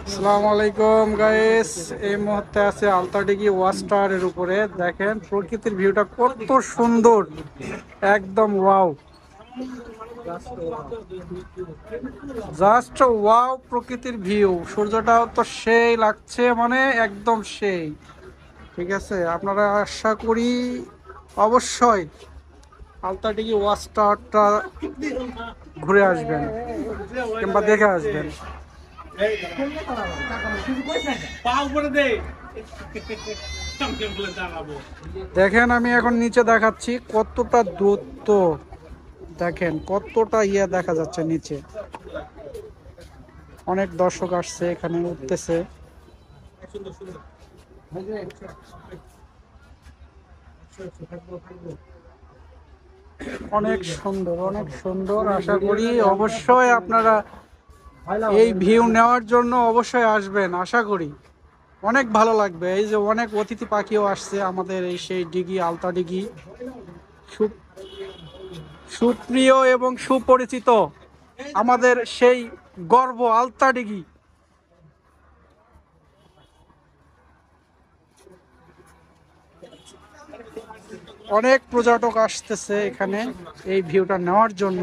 আসসালামু আলাইকুম গাইস। এই মুহূর্তে আছে আলতাডিগি ওয়াচ টাওয়ারের উপরে। দেখেন প্রকৃতির ভিউটা কত সুন্দর, একদম ওয়াও, জাস্ট ওয়াও। প্রকৃতির ভিউ, সূর্যটাও তো সেই লাগছে, মানে একদম সেই। ঠিক আছে, আপনারা আশা করি অবশ্যই আলতাডিগি ওয়াচ টাওয়ারটা ঘুরে আসবেন কিংবা দেখে আসবেন। দেখেন আমি এখন নিচে দেখাচ্ছি কতটা দূরত্ব, দেখেন কতটা দেখা যাচ্ছে নিচে। অনেক দর্শক আসছে এখানে, উঠতেছে। অনেক সুন্দর, অনেক সুন্দর। আশা করি অবশ্যই আপনারা এই ভিউ নেওয়ার জন্য অবশ্যই আসবেন। আশা করি অনেক ভালো লাগবে। এই যে অনেক অতিথি পাখিও আসছে আমাদের এই সেই ডিগি, আলতা ডিগি। সুপ্রিয় এবং সুপরিচিত আমাদের সেই গর্ব আলতা ডিগি। অনেক পর্যটক আসতেছে এখানে এই ভিউটা নেওয়ার জন্য।